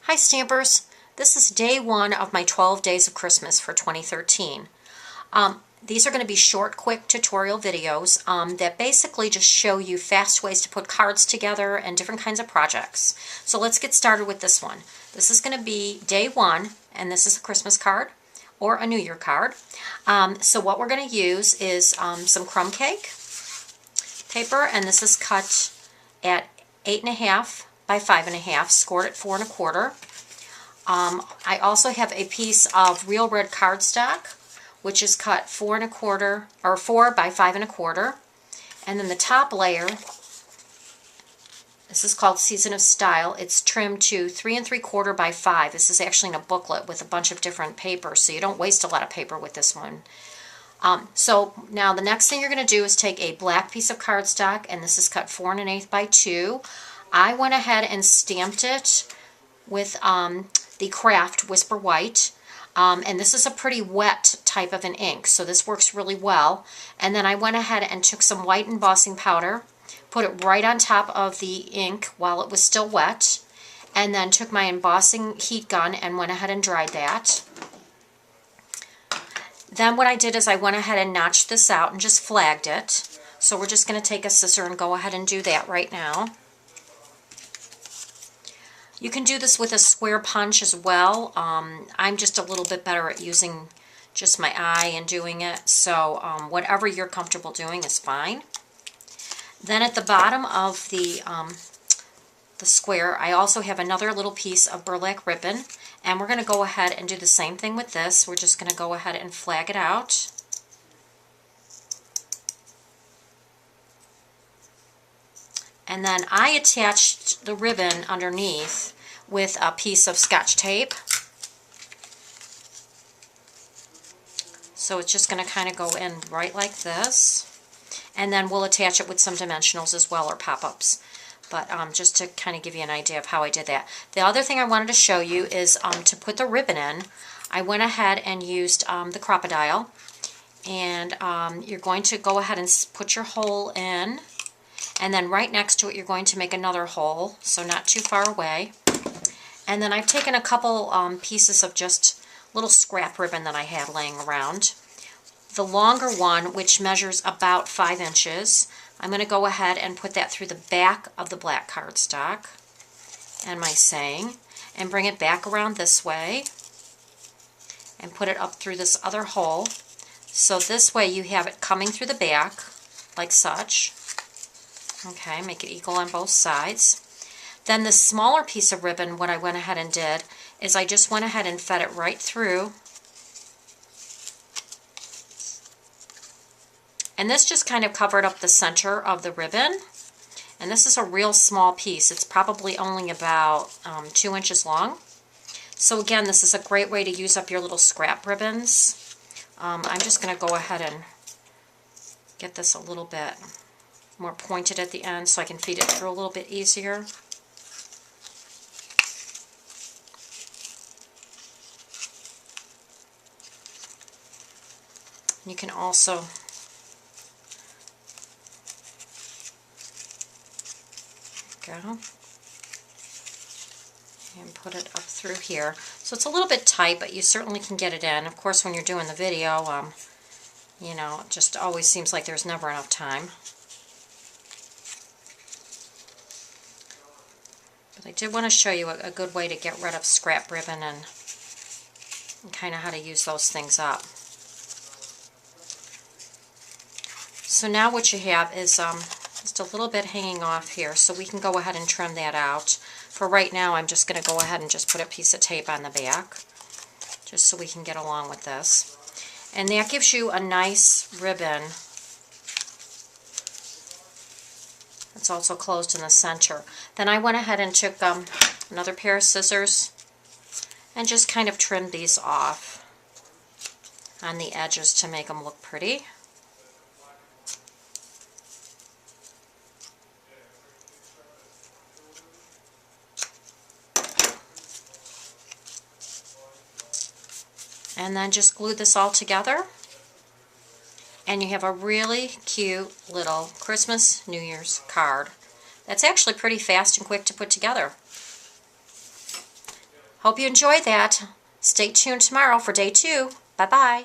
Hi Stampers, this is day one of my 12 days of Christmas for 2013. These are going to be short, quick tutorial videos that basically just show you fast ways to put cards together and different kinds of projects. So let's get started with this one. This is going to be day one, and this is a Christmas card or a New Year card. So what we're going to use is some crumb cake paper, and this is cut at 8.5 by 5.5, scored at 4 1/4. I also have a piece of real red cardstock, which is cut 4 1/4 or 4 by 5 1/4. And then the top layer, this is called Season of Style. It's trimmed to 3 3/4 by 5. This is actually in a booklet with a bunch of different papers, so you don't waste a lot of paper with this one. So now the next thing you're going to do is take a black piece of cardstock, and this is cut 4 1/8 by 2. I went ahead and stamped it with the Craft Whisper White, and this is a pretty wet type of an ink, so this works really well. And then I went ahead and took some white embossing powder, put it right on top of the ink while it was still wet, and then took my embossing heat gun and went ahead and dried that. Then what I did is I went ahead and notched this out and just flagged it. So we're just going to take a scissor and go ahead and do that right now. You can do this with a square punch as well. I'm just a little bit better at using just my eye and doing it, so whatever you're comfortable doing is fine. Then at the bottom of the square, I also have another little piece of burlap ribbon, and we're going to go ahead and do the same thing with this. We're just going to go ahead and flag it out. And then I attached the ribbon underneath with a piece of Scotch tape. So it's just going to kind of go in right like this. And then we'll attach it with some dimensionals as well, or pop-ups. But just to kind of give you an idea of how I did that. The other thing I wanted to show you is to put the ribbon in. I went ahead and used the crocodile. And you're going to go ahead and put your hole in. And then right next to it, you're going to make another hole, so not too far away. And then I've taken a couple pieces of just little scrap ribbon that I had laying around. The longer one, which measures about 5 inches, I'm going to go ahead and put that through the back of the black cardstock and my saying, and bring it back around this way and put it up through this other hole. So this way you have it coming through the back like such. Okay, make it equal on both sides. Then the smaller piece of ribbon, what I went ahead and did is I just went ahead and fed it right through. And this just kind of covered up the center of the ribbon. And this is a real small piece. It's probably only about 2 inches long. So again, this is a great way to use up your little scrap ribbons. I'm just going to go ahead and get this a little bit more pointed at the end so I can feed it through a little bit easier. You can also go and put it up through here. So it's a little bit tight, but you certainly can get it in. Of course, when you're doing the video, you know, it just always seems like there's never enough time. But I did want to show you a good way to get rid of scrap ribbon and kind of how to use those things up. So now what you have is just a little bit hanging off here, so we can go ahead and trim that out. For right now, I'm just going to go ahead and just put a piece of tape on the back, just so we can get along with this. And that gives you a nice ribbon. It's also closed in the center. Then I went ahead and took another pair of scissors and just kind of trimmed these off on the edges to make them look pretty. And then just glue this all together, and you have a really cute little Christmas New Year's card that's actually pretty fast and quick to put together. Hope you enjoyed that. Stay tuned tomorrow for day 2. Bye-bye.